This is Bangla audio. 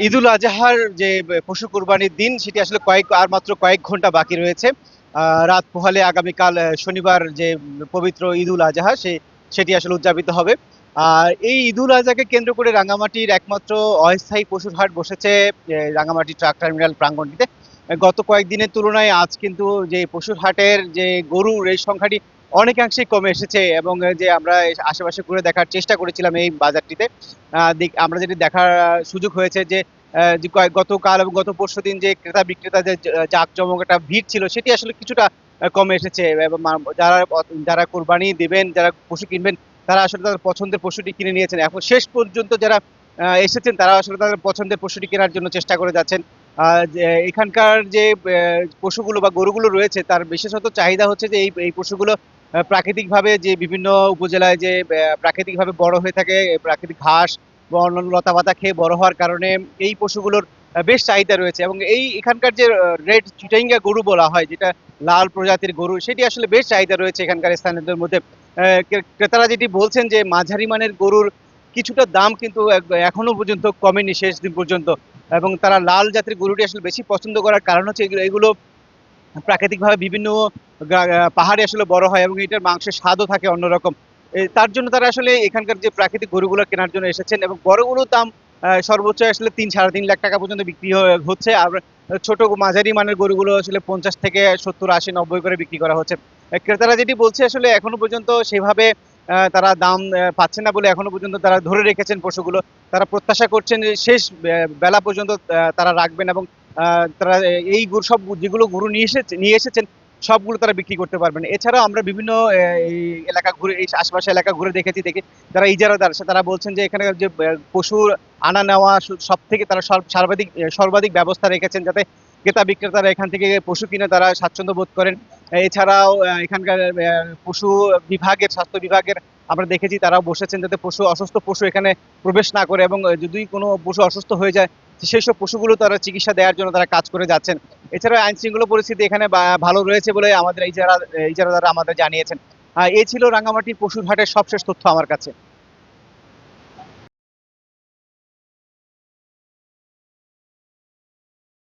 ঈদুল আজহার যে পশু কুরবানির দিন সেটি আসলে আর মাত্র কয়েক ঘন্টা বাকি রয়েছে। রাত পোহালে আগামীকাল শনিবার যে পবিত্র ঈদুল আজহা সেটি আসলে উদযাপিত হবে। আর এই ঈদুল আজহাকে কেন্দ্র করে রাঙামাটির একমাত্র অস্থায়ী পশুর হাট বসেছে রাঙামাটি ট্রাক টার্মিনাল প্রাঙ্গণটিতে। গত কয়েকদিনের তুলনায় আজ কিন্তু যে পশুর হাটের যে গরুর এই সংখ্যাটি অনেকাংশেই কমে এসেছে, এবং যে আমরা আশেপাশে ঘুরে দেখার চেষ্টা করেছিলাম এই বাজারটিতে, আমরা যেটি দেখার সুযোগ হয়েছে যে যে গতকাল এবং গত পরশুদিন যে ক্রেতা বিক্রেতাদের জাঁকজমক একটা ভিড় ছিল সেটি আসলে কিছুটা কমে এসেছে, এবং যারা যারা কোরবানি দেবেন, যারা পশু কিনবেন, তারা আসলে তাদের পছন্দের পশুটি কিনে নিয়েছেন। এখন শেষ পর্যন্ত যারা এসেছেন তারা আসলে তাদের পছন্দের পশুটি কেনার জন্য চেষ্টা করে যাচ্ছেন। যে এখানকার যে পশুগুলো বা গরুগুলো রয়েছে তার বিশেষত চাহিদা হচ্ছে যে এই পশুগুলো প্রাকৃতিকভাবে যে বিভিন্ন উপজেলায় যে প্রাকৃতিকভাবে বড় হয়ে থাকে, প্রাকৃতিক ঘাস বা অন্যান্য লতাপাতা খেয়ে বড় হওয়ার কারণে এই পশুগুলোর বেশ চাহিদা রয়েছে। এবং এখানকার যে রেড চিটাঙ্গা গরু বলা হয়, যেটা লাল প্রজাতির গরু, সেটি আসলে বেশ চাহিদা রয়েছে এখানকার স্থানীয়দের মধ্যে। ক্রেতারা যেটি বলছেন যে মাঝারি মানের গরুর কিছুটা দাম কিন্তু এখনো পর্যন্ত কমেনি শেষ দিন পর্যন্ত, এবং তারা লাল জাতের গরুটি আসলে বেশি পছন্দ করার কারণ হচ্ছে এগুলো প্রাকৃতিকভাবে বিভিন্ন পাহাড়ে আসলে বড় হয় এবং এটার মাংসের স্বাদও থাকে অন্যরকম। তার জন্য তারা আসলে এখানকার যে প্রাকৃতিক গরুগুলো কেনার জন্য এসেছেন, এবং বড় গরুর দাম সর্বোচ্চ আসলে ৩-৩.৫ লাখ টাকা পর্যন্ত বিক্রি হচ্ছে। আর ছোট মাঝারি মানের গরুগুলো আসলে ৫০ থেকে ৭০, ৮০, ৯০ করে বিক্রি করা হচ্ছে। ক্রেতারা যেটি বলছে আসলে এখনো পর্যন্ত সেভাবে তারা দাম পাচ্ছে না বলে এখনো পর্যন্ত তারা ধরে রেখেছেন পশুগুলো। তারা প্রত্যাশা করছেন যে শেষ বেলা পর্যন্ত তারা রাখবেন, এবং তারা এই গরু সব যেগুলো গরু নিয়ে এসেছেন সবগুলো তারা বিক্রি করতে পারবেন। এছাড়াও আমরা বিভিন্ন এই এলাকা ঘুরে, এই আশেপাশে এলাকা ঘুরে দেখি যারা ইজারাদার তারা বলছেন যে এখানে যে পশু আনা নেওয়া সব থেকে তারা সর্বাধিক ব্যবস্থা রেখেছেন, যাতে ক্রেতা বিক্রেতারা এখান থেকে পশু কিনে তারা স্বাচ্ছন্দ্য বোধ করেন। এছাড়াও এখানকার পশু বিভাগের, স্বাস্থ্য বিভাগের আমরা দেখেছি তারাও বসেছেন যাতে অসুস্থ পশু এখানে প্রবেশ না করে, এবং যদি কোনো পশু অসুস্থ হয়ে যায় সেই সব পশুগুলো তারা চিকিৎসা দেওয়ার জন্য তারা কাজ করে যাচ্ছেন। এছাড়া আইন শৃঙ্খলা পরিস্থিতি এখানে ভালো রয়েছে বলে আমাদের ইজারাদাররা আমাদের জানিয়েছেন। এই ছিল রাঙামাটির পশুর হাটের সবশেষ তথ্য আমার কাছে।